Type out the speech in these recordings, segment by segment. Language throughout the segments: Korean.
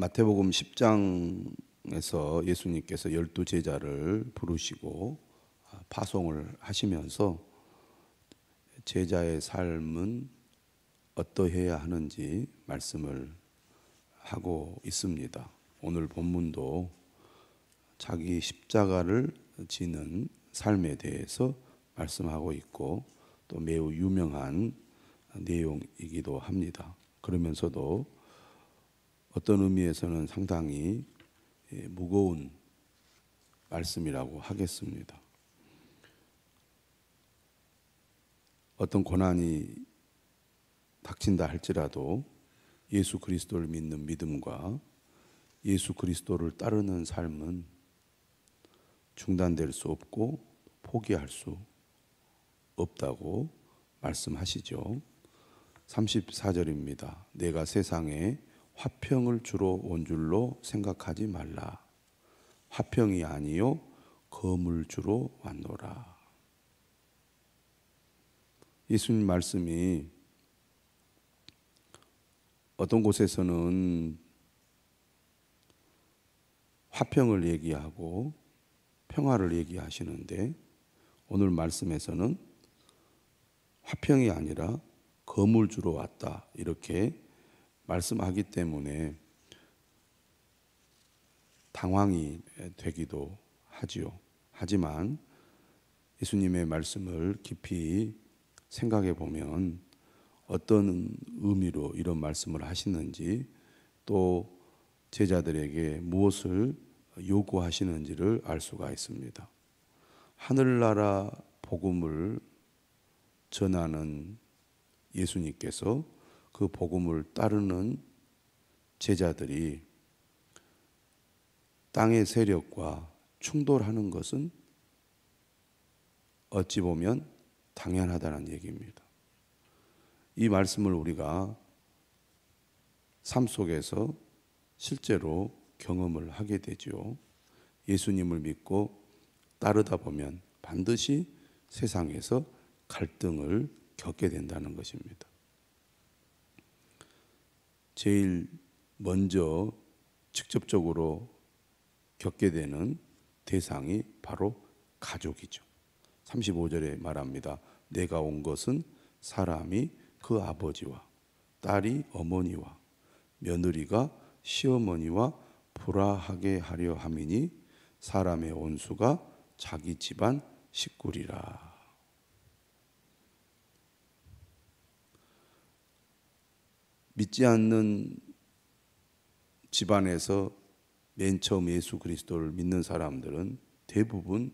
마태복음 10장에서 예수님께서 12제자를 부르시고 파송을 하시면서 제자의 삶은 어떠해야 하는지 말씀을 하고 있습니다. 오늘 본문도 자기 십자가를 지는 삶에 대해서 말씀하고 있고 또 매우 유명한 내용이기도 합니다. 그러면서도 어떤 의미에서는 상당히 무거운 말씀이라고 하겠습니다. 어떤 고난이 닥친다 할지라도 예수 그리스도를 믿는 믿음과 예수 그리스도를 따르는 삶은 중단될 수 없고 포기할 수 없다고 말씀하시죠. 34절입니다. 내가 세상에 화평을 주러 온 줄로 생각하지 말라. 화평이 아니요 검을 주러 왔노라. 예수님 말씀이 어떤 곳에서는 화평을 얘기하고 평화를 얘기하시는데 오늘 말씀에서는 화평이 아니라 검을 주러 왔다 이렇게 말씀하기 때문에 당황이 되기도 하지요. 하지만 예수님의 말씀을 깊이 생각해 보면 어떤 의미로 이런 말씀을 하시는지 또 제자들에게 무엇을 요구하시는지를 알 수가 있습니다. 하늘나라 복음을 전하는 예수님께서 그 복음을 따르는 제자들이 땅의 세력과 충돌하는 것은 어찌 보면 당연하다는 얘기입니다. 이 말씀을 우리가 삶 속에서 실제로 경험을 하게 되죠. 예수님을 믿고 따르다 보면 반드시 세상에서 갈등을 겪게 된다는 것입니다. 제일 먼저 직접적으로 겪게 되는 대상이 바로 가족이죠. 35절에 말합니다. 내가 온 것은 사람이 그 아버지와 딸이 어머니와 며느리가 시어머니와 불화하게 하려 함이니 사람의 온수가 자기 집안 식구리라. 믿지 않는 집안에서 맨 처음 예수 그리스도를 믿는 사람들은 대부분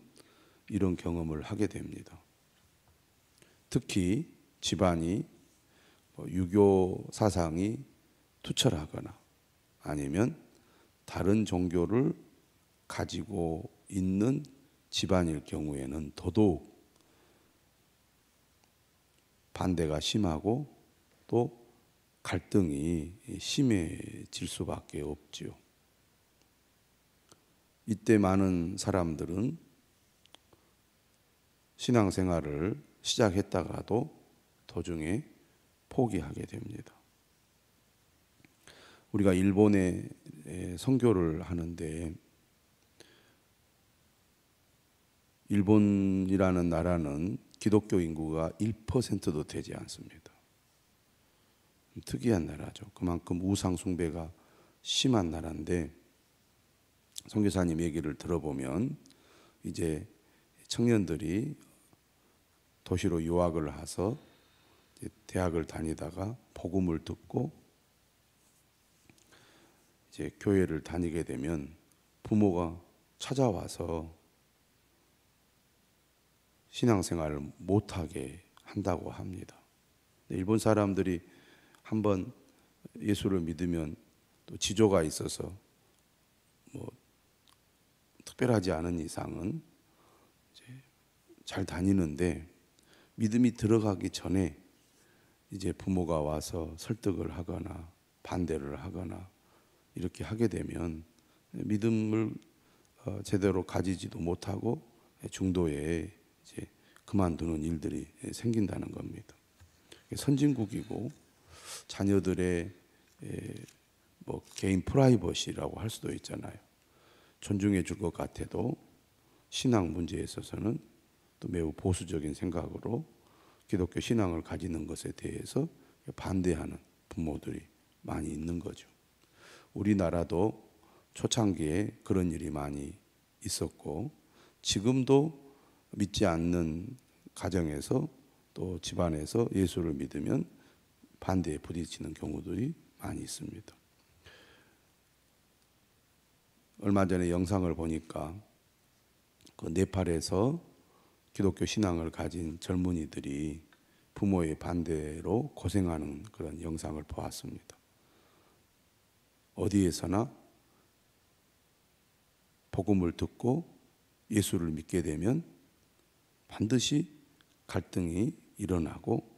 이런 경험을 하게 됩니다. 특히 집안이 유교 사상이 투철하거나 아니면 다른 종교를 가지고 있는 집안일 경우에는 더더욱 반대가 심하고 또 갈등이 심해질 수밖에 없지요. 이때 많은 사람들은 신앙생활을 시작했다가도 도중에 포기하게 됩니다. 우리가 일본에 선교를 하는데 일본이라는 나라는 기독교 인구가 1%도 되지 않습니다. 특이한 나라죠. 그만큼 우상 숭배가 심한 나라인데 선교사님 얘기를 들어보면 이제 청년들이 도시로 유학을 가서 대학을 다니다가 복음을 듣고 이제 교회를 다니게 되면 부모가 찾아와서 신앙생활을 못하게 한다고 합니다. 일본 사람들이 한번 예수를 믿으면 또 지조가 있어서 특별하지 않은 이상은 이제 잘 다니는데 믿음이 들어가기 전에 이제 부모가 와서 설득을 하거나 반대를 하거나 이렇게 하게 되면 믿음을 제대로 가지지도 못하고 중도에 이제 그만두는 일들이 생긴다는 겁니다. 선진국이고 자녀들의 뭐 개인 프라이버시라고 할 수도 있잖아요. 존중해 줄 것 같아도 신앙 문제에 있어서는 또 매우 보수적인 생각으로 기독교 신앙을 가지는 것에 대해서 반대하는 부모들이 많이 있는 거죠. 우리나라도 초창기에 그런 일이 많이 있었고 지금도 믿지 않는 가정에서 또 집안에서 예수를 믿으면 반대에 부딪히는 경우들이 많이 있습니다. 얼마 전에 영상을 보니까 그 네팔에서 기독교 신앙을 가진 젊은이들이 부모의 반대로 고생하는 그런 영상을 보았습니다. 어디에서나 복음을 듣고 예수를 믿게 되면 반드시 갈등이 일어나고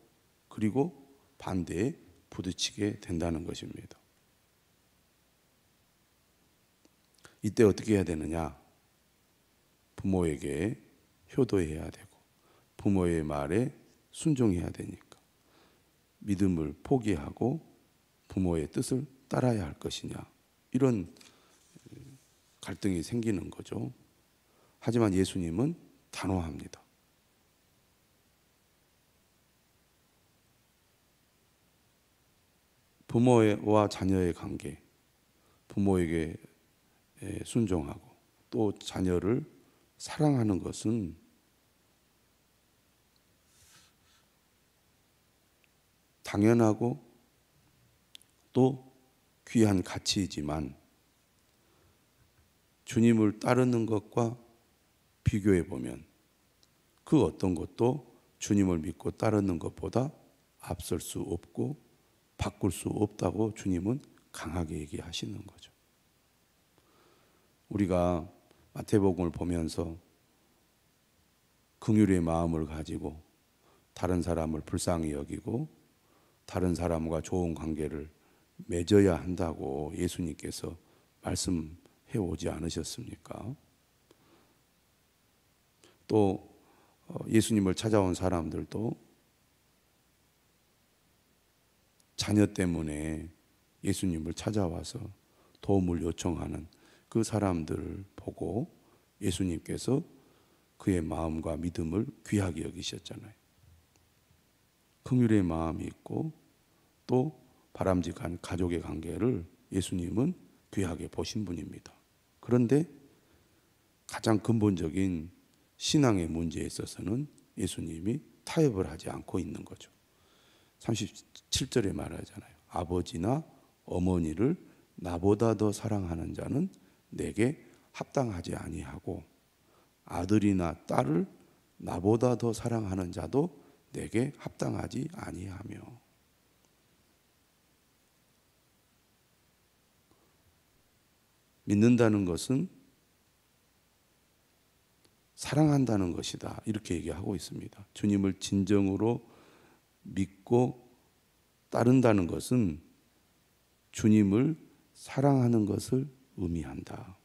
그리고 반대에 부딪히게 된다는 것입니다. 이때 어떻게 해야 되느냐? 부모에게 효도해야 되고 부모의 말에 순종해야 되니까 믿음을 포기하고 부모의 뜻을 따라야 할 것이냐, 이런 갈등이 생기는 거죠. 하지만 예수님은 단호합니다. 부모와 자녀의 관계, 부모에게 순종하고 또 자녀를 사랑하는 것은 당연하고 또 귀한 가치이지만 주님을 따르는 것과 비교해 보면 그 어떤 것도 주님을 믿고 따르는 것보다 앞설 수 없고 바꿀 수 없다고 주님은 강하게 얘기하시는 거죠. 우리가 마태복음을 보면서 긍휼의 마음을 가지고 다른 사람을 불쌍히 여기고 다른 사람과 좋은 관계를 맺어야 한다고 예수님께서 말씀해 오지 않으셨습니까? 또 예수님을 찾아온 사람들도 자녀 때문에 예수님을 찾아와서 도움을 요청하는 그 사람들을 보고 예수님께서 그의 마음과 믿음을 귀하게 여기셨잖아요. 긍휼의 마음이 있고 또 바람직한 가족의 관계를 예수님은 귀하게 보신 분입니다. 그런데 가장 근본적인 신앙의 문제에 있어서는 예수님이 타협을 하지 않고 있는 거죠. 37절에 말하잖아요. 아버지나 어머니를 나보다 더 사랑하는 자는 내게 합당하지 아니하고 아들이나 딸을 나보다 더 사랑하는 자도 내게 합당하지 아니하며. 믿는다는 것은 사랑한다는 것이다, 이렇게 얘기하고 있습니다. 주님을 진정으로 믿고 따른다는 것은 주님을 사랑하는 것을 의미한다.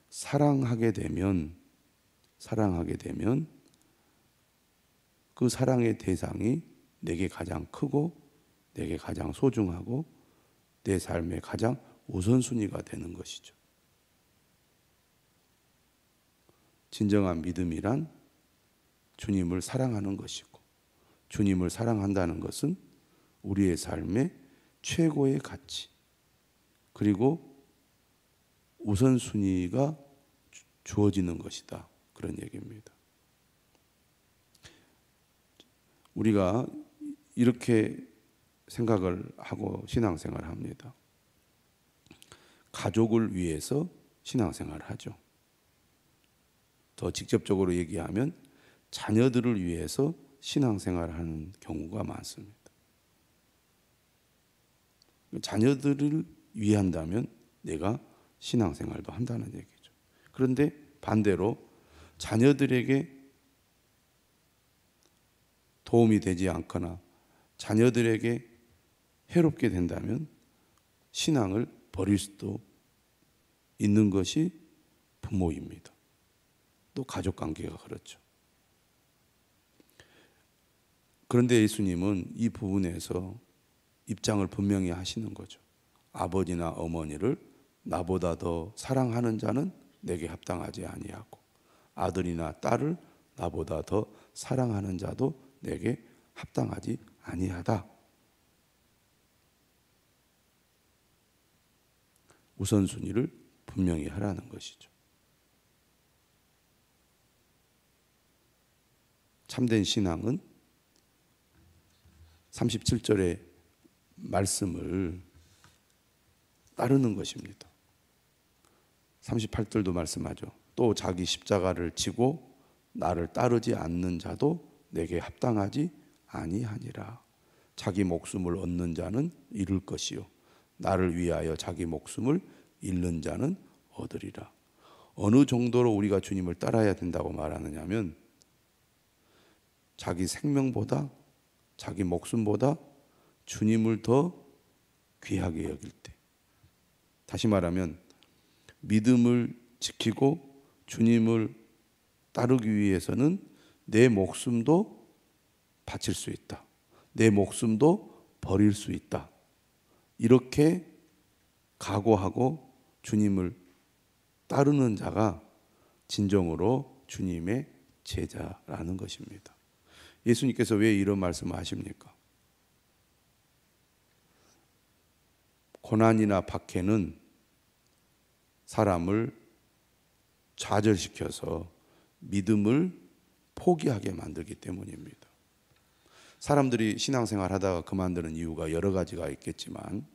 사랑하게 되면 그 사랑의 대상이 내게 가장 크고 내게 가장 소중하고 내 삶의 가장 우선순위가 되는 것이죠. 진정한 믿음이란 주님을 사랑하는 것이고 주님을 사랑한다는 것은 우리의 삶의 최고의 가치 그리고 우선순위가 주어지는 것이다, 그런 얘기입니다. 우리가 이렇게 생각을 하고 신앙생활을 합니다. 가족을 위해서 신앙생활을 하죠. 더 직접적으로 얘기하면 자녀들을 위해서 신앙생활을 하는 경우가 많습니다. 자녀들을 위한다면 내가 신앙생활도 한다는 얘기죠. 그런데 반대로 자녀들에게 도움이 되지 않거나 자녀들에게 해롭게 된다면 신앙을 버릴 수도 있는 것이 부모입니다. 또 가족관계가 그렇죠. 그런데 예수님은 이 부분에서 입장을 분명히 하시는 거죠. 아버지나 어머니를 나보다 더 사랑하는 자는 내게 합당하지 아니하고 아들이나 딸을 나보다 더 사랑하는 자도 내게 합당하지 아니하다. 우선순위를 분명히 하라는 것이죠. 참된 신앙은 37절의 말씀을 따르는 것입니다. 38절도 말씀하죠. 또 자기 십자가를 지고 나를 따르지 않는 자도 내게 합당하지 아니하니라. 자기 목숨을 얻는 자는 잃을 것이요 나를 위하여 자기 목숨을 잃는 자는 얻으리라. 어느 정도로 우리가 주님을 따라야 된다고 말하느냐면 자기 생명보다 자기 목숨보다 주님을 더 귀하게 여길 때, 다시 말하면 믿음을 지키고 주님을 따르기 위해서는 내 목숨도 바칠 수 있다. 내 목숨도 버릴 수 있다. 이렇게 각오하고 주님을 따르는 자가 진정으로 주님의 제자라는 것입니다. 예수님께서 왜 이런 말씀을 하십니까? 고난이나 박해는 사람을 좌절시켜서 믿음을 포기하게 만들기 때문입니다. 사람들이 신앙생활 하다가 그만두는 이유가 여러 가지가 있겠지만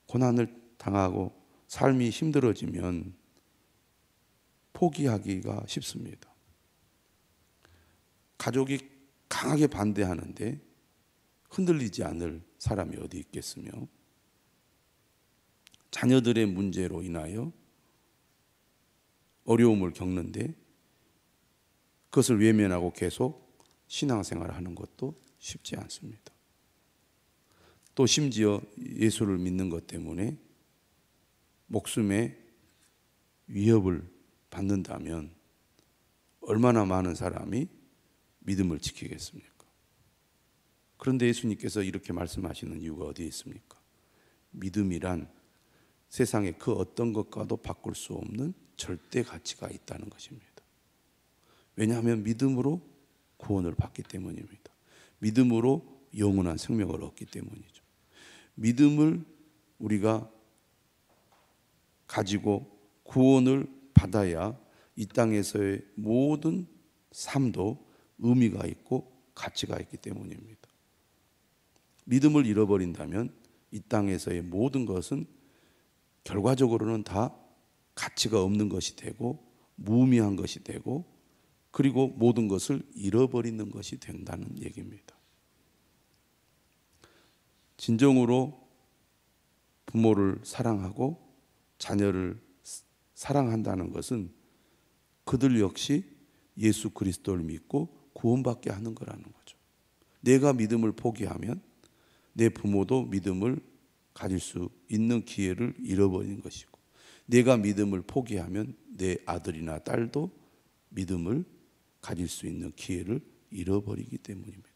고난을 당하고 삶이 힘들어지면 포기하기가 쉽습니다. 가족이 강하게 반대하는데 흔들리지 않을 사람이 어디 있겠으며 자녀들의 문제로 인하여 어려움을 겪는데 그것을 외면하고 계속 신앙생활을 하는 것도 쉽지 않습니다. 또 심지어 예수를 믿는 것 때문에 목숨에 위협을 받는다면 얼마나 많은 사람이 믿음을 지키겠습니까? 그런데 예수님께서 이렇게 말씀하시는 이유가 어디에 있습니까? 믿음이란 세상의 그 어떤 것과도 바꿀 수 없는 절대 가치가 있다는 것입니다. 왜냐하면 믿음으로 구원을 받기 때문입니다. 믿음으로 영원한 생명을 얻기 때문이죠. 믿음을 우리가 가지고 구원을 받아야 이 땅에서의 모든 삶도 의미가 있고 가치가 있기 때문입니다. 믿음을 잃어버린다면 이 땅에서의 모든 것은 결과적으로는 다 가치가 없는 것이 되고 무의미한 것이 되고 그리고 모든 것을 잃어버리는 것이 된다는 얘기입니다. 진정으로 부모를 사랑하고 자녀를 사랑한다는 것은 그들 역시 예수 그리스도를 믿고 구원받게 하는 거라는 거죠. 내가 믿음을 포기하면 내 부모도 믿음을 가질 수 있는 기회를 잃어버린 것이고 내가 믿음을 포기하면 내 아들이나 딸도 믿음을 가질 수 있는 기회를 잃어버리기 때문입니다.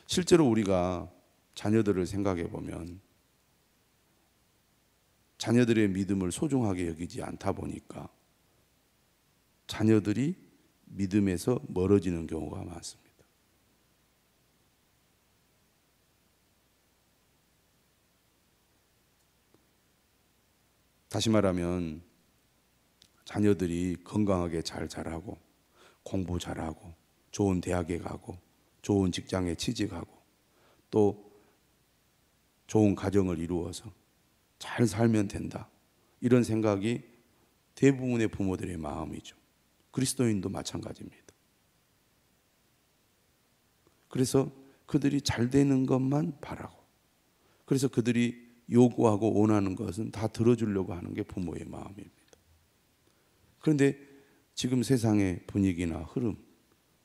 실제로 우리가 자녀들을 생각해 보면 자녀들의 믿음을 소중하게 여기지 않다 보니까 자녀들이 믿음에서 멀어지는 경우가 많습니다. 다시 말하면 자녀들이 건강하게 잘 자라고 공부 잘하고 좋은 대학에 가고 좋은 직장에 취직하고 또 좋은 가정을 이루어서 잘 살면 된다. 이런 생각이 대부분의 부모들의 마음이죠. 그리스도인도 마찬가지입니다. 그래서 그들이 잘 되는 것만 바라고 그래서 그들이 요구하고 원하는 것은 다 들어주려고 하는 게 부모의 마음입니다. 그런데 지금 세상의 분위기나 흐름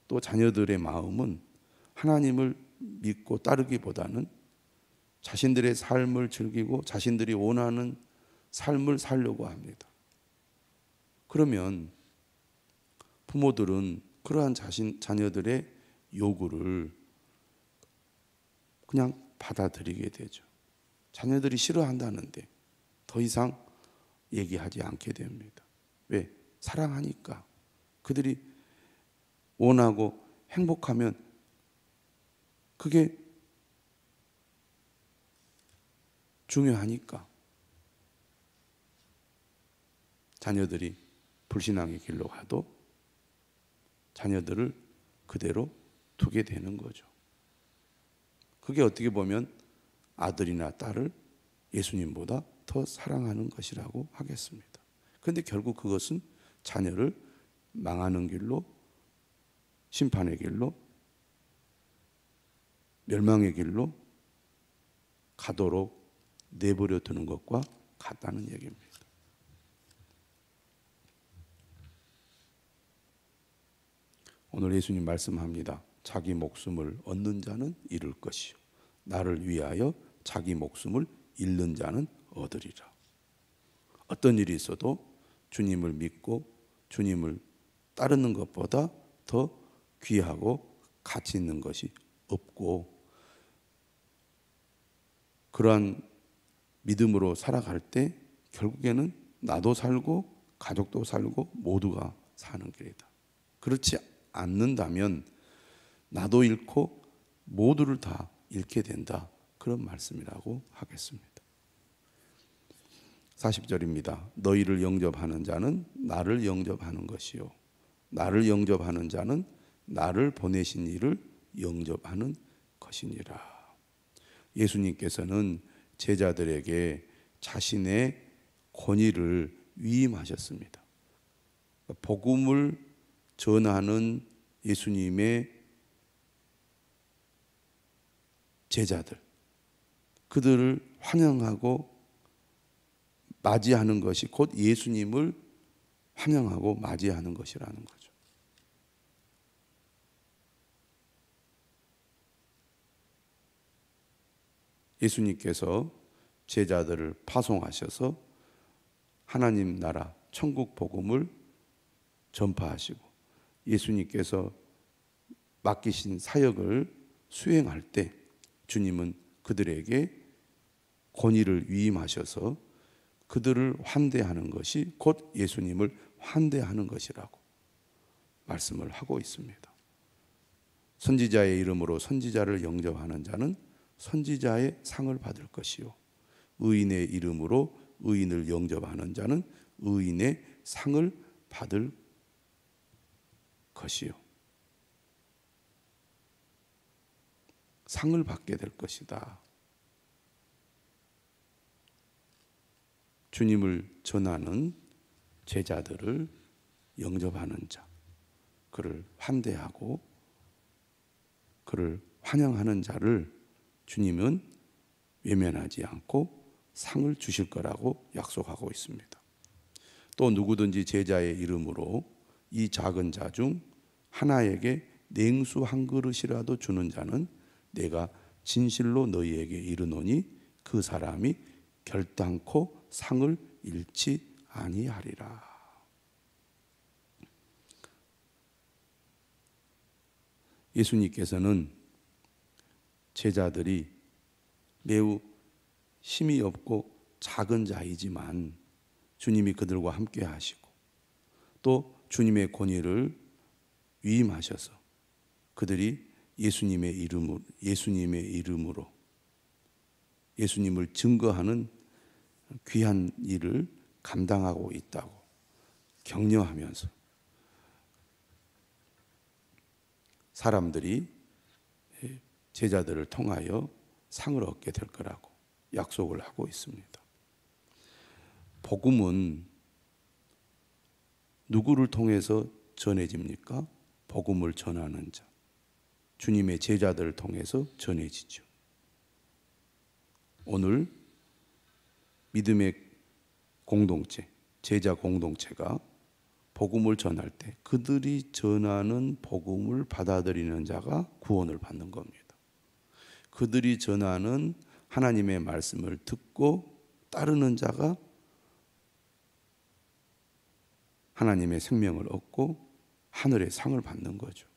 또 자녀들의 마음은 하나님을 믿고 따르기보다는 자신들의 삶을 즐기고 자신들이 원하는 삶을 살려고 합니다. 그러면 부모들은 그러한 자녀들의 요구를 그냥 받아들이게 되죠. 자녀들이 싫어한다는데 더 이상 얘기하지 않게 됩니다. 왜? 사랑하니까. 그들이 원하고 행복하면 그게 중요하니까. 자녀들이 불신앙의 길로 가도 자녀들을 그대로 두게 되는 거죠. 그게 어떻게 보면 아들이나 딸을 예수님보다 더 사랑하는 것이라고 하겠습니다. 그런데 결국 그것은 자녀를 망하는 길로, 심판의 길로, 멸망의 길로 가도록 내버려 두는 것과 같다는 얘기입니다. 오늘 예수님 말씀합니다. 자기 목숨을 얻는 자는 잃을 것이요 나를 위하여 자기 목숨을 잃는 자는 얻으리라. 어떤 일이 있어도 주님을 믿고 주님을 따르는 것보다 더 귀하고 가치 있는 것이 없고, 그러한 믿음으로 살아갈 때 결국에는 나도 살고 가족도 살고 모두가 사는 길이다. 그렇지 않는다면 나도 잃고 모두를 다 잃게 된다. 그런 말씀이라고 하겠습니다. 40절입니다. 너희를 영접하는 자는 나를 영접하는 것이요 나를 영접하는 자는 나를 보내신 이를 영접하는 것이니라. 예수님께서는 제자들에게 자신의 권위를 위임하셨습니다. 복음을 전하는 예수님의 제자들, 그들을 환영하고 맞이하는 것이 곧 예수님을 환영하고 맞이하는 것이라는 거죠. 예수님께서 제자들을 파송하셔서 하나님 나라 천국 복음을 전파하시고 예수님께서 맡기신 사역을 수행할 때 주님은 그들에게 권위를 위임하셔서 그들을 환대하는 것이 곧 예수님을 환대하는 것이라고 말씀을 하고 있습니다. 선지자의 이름으로 선지자를 영접하는 자는 선지자의 상을 받을 것이요 의인의 이름으로 의인을 영접하는 자는 의인의 상을 받을 것이요 상을 받게 될 것이다. 주님을 전하는 제자들을 영접하는 자, 그를 환대하고 그를 환영하는 자를 주님은 외면하지 않고 상을 주실 거라고 약속하고 있습니다. 또 누구든지 제자의 이름으로 이 작은 자 중 하나에게 냉수 한 그릇이라도 주는 자는 내가 진실로 너희에게 이르노니 그 사람이 결단코 상을 잃지 아니하리라. 예수님께서는 제자들이 매우 힘이 없고 작은 자이지만 주님이 그들과 함께 하시고 또 주님의 권위를 위임하셔서 그들이 예수님의 이름으로 예수님을 증거하는 귀한 일을 감당하고 있다고 격려하면서 사람들이 제자들을 통하여 상을 얻게 될 거라고 약속을 하고 있습니다. 복음은 누구를 통해서 전해집니까? 복음을 전하는 자, 주님의 제자들을 통해서 전해지죠. 오늘 믿음의 공동체, 제자 공동체가 복음을 전할 때 그들이 전하는 복음을 받아들이는 자가 구원을 받는 겁니다. 그들이 전하는 하나님의 말씀을 듣고 따르는 자가 하나님의 생명을 얻고 하늘의 상을 받는 거죠.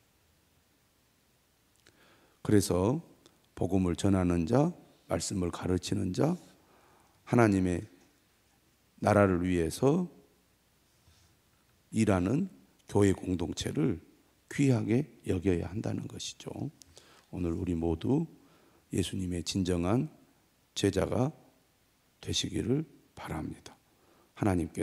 그래서 복음을 전하는 자, 말씀을 가르치는 자, 하나님의 나라를 위해서 일하는 교회 공동체를 귀하게 여겨야 한다는 것이죠. 오늘 우리 모두 예수님의 진정한 제자가 되시기를 바랍니다. 하나님께